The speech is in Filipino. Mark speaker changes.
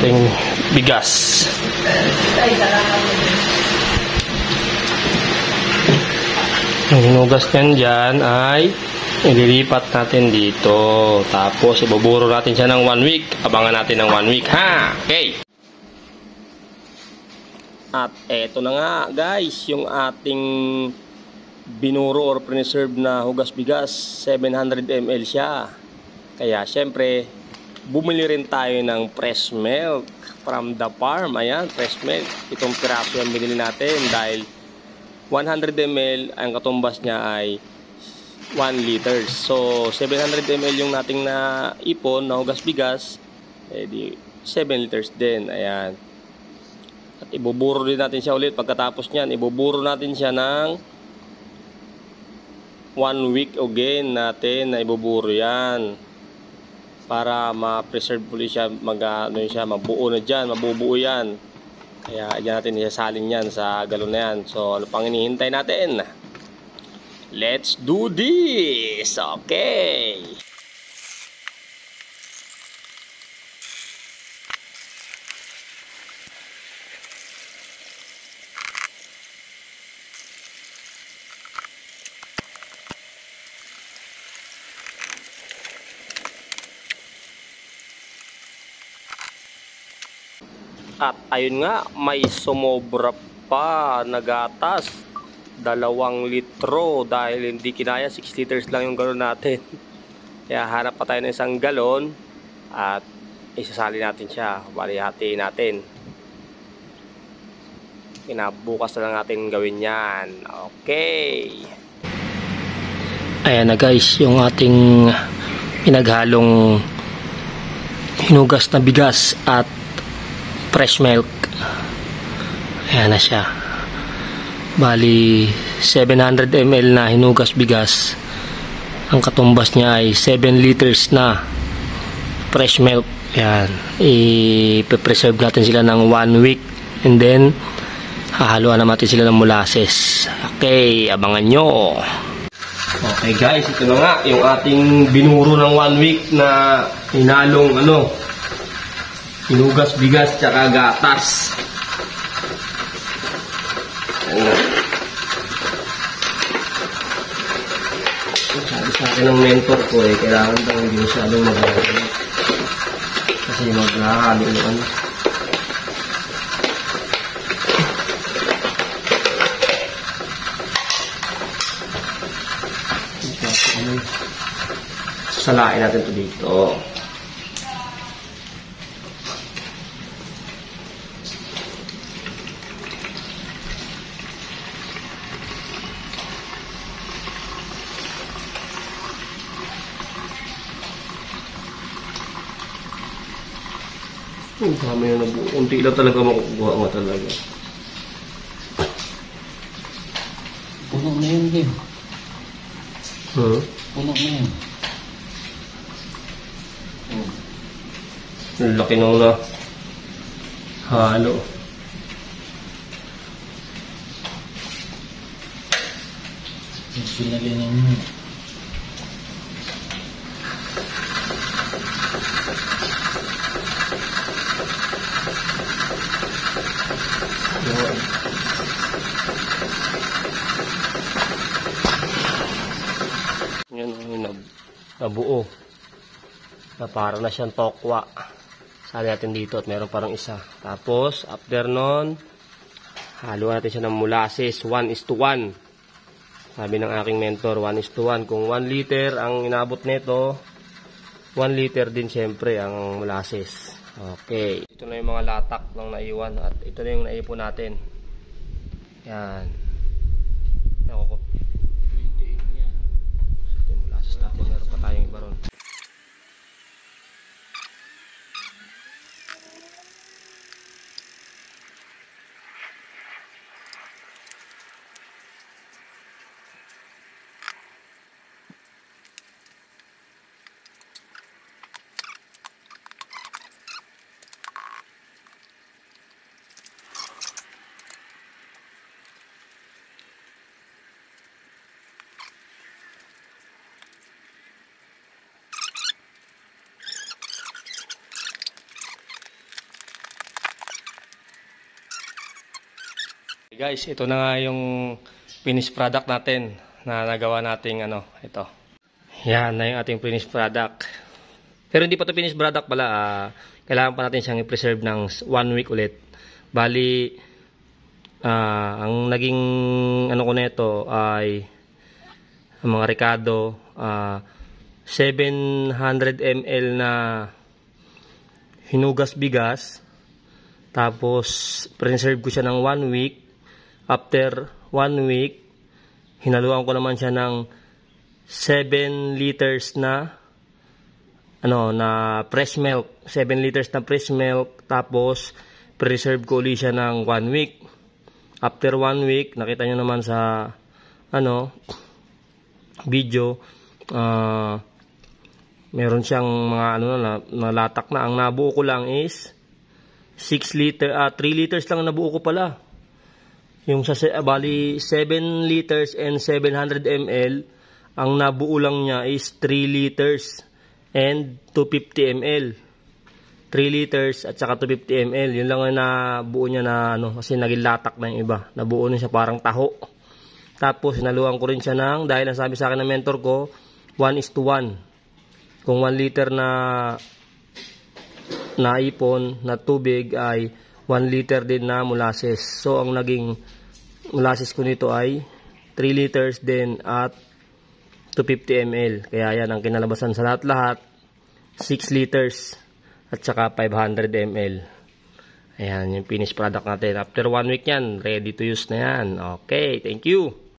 Speaker 1: ating bigas. Yung hinugas niyan dyan ay ililipat natin dito. Tapos ibuburo natin siya ng 1 week. Abangan natin ng 1 week ha. Okay. At eto na nga guys, yung ating binuro or preserve na hugas bigas. 700 ml siya. Kaya syempre bumili rin tayo ng fresh milk from the farm. Ayan, fresh milk. Itong piraso yung binili natin dahil 100 ml ang katumbas niya ay 1 liter. So 700 ml yung nating na ipon na hugas bigas, eh di 7 liters din. Ayan. At ibuburo din natin siya ulit. Pagkatapos niyan, ibuburo natin siya ng 1 week again natin na ibuburo yan. Para ma-preserve ulit siya, mabuo na dyan, mabubuo yan. Kaya dyan natin isasalin yan sa galon na yan. So ano pang hinihintay natin? Let's do this! Okay! At ayun nga, may sumobra pa na gatas. 2 litro dahil hindi kinaya, 6 liters lang yung galon natin. Kaya hanap pa tayo ng isang galon at isasali natin siya. Bali, hatiin natin. Kinabukas na lang natin gawin yan. Okay. Ayan na guys, yung ating pinaghalong hinugas na bigas at fresh milk. Ayan na siya. Bali 700 ml na hinugas bigas. Ang katumbas niya ay 7 liters na fresh milk. Ayan. I-preserve natin sila ng 1 week. And then hahaluan natin sila ng molasses. Okay, abangan nyo. Okay guys, ito na nga yung ating binuro ng 1 week na hinalong hinugas bigas tsaka gatas. Sabi sa akin ng mentor ko kailangan daw hindi masyadong mag-halo kasi mag-halo yung salain natin ito dito. Kami na nabuo. Unti lang talaga makukuha nga talaga.
Speaker 2: Puno na yun, Kim. Puno na yun.
Speaker 1: Laki nung na halo.
Speaker 2: Sinali na yun.
Speaker 1: Yan nabuo na para na siyang tokwa. Sali natin dito at meron parang isa. Tapos after nun, haluan natin siya ng molasses 1:1. Sabi ng aking mentor 1:1. Kung 1 liter ang inabot nito, 1 liter din syempre ang molasses. Okay, ito na yung mga latak ng naiwan at ito na yung naipon natin. Yan. Nakukot.
Speaker 2: 28 niya.
Speaker 1: Ito yung molasses natin. Meron pa tayong iba ron. Guys, ito na nga yung finished product natin na nagawa nating ito. Yan na yung ating finished product. Pero hindi pa ito finished product pala. Kailangan pa natin siyang i-preserve ng 1 week ulit. Bali, ang naging ko na ito ay ang mga Ricardo 700 ml na hinugas bigas. Tapos, preserve ko siya ng 1 week. After 1 week, hinaluan ko naman siya ng 7 liters na fresh milk. 7 liters na fresh milk. Tapos, preserve ko ulit siya ng 1 week. After 1 week, nakita nyo naman sa video, meron siyang mga nalatak na. Ang nabuo ko lang is 3 liters lang nabuo ko pala. Yung bali 7 liters and 700 ml, ang nabuo lang niya is 3 liters and 250 ml. 3 liters at saka 250 ml. Yun lang ang nabuo niya na kasi naging latak na yung iba. Nabuo na siya parang taho. Tapos naluan ko rin siya dahil nasabi sa akin ng mentor ko, 1:1. Kung 1 liter na ipon na tubig ay 1 liter din na molasses. So, ang naging molasses ko nito ay 3 liters din at 250 ml. Kaya yan ang kinalabasan sa lahat-lahat. 6 liters at saka 500 ml. Ayan, yung finished product natin. After 1 week yan, ready to use na yan. Okay, thank you.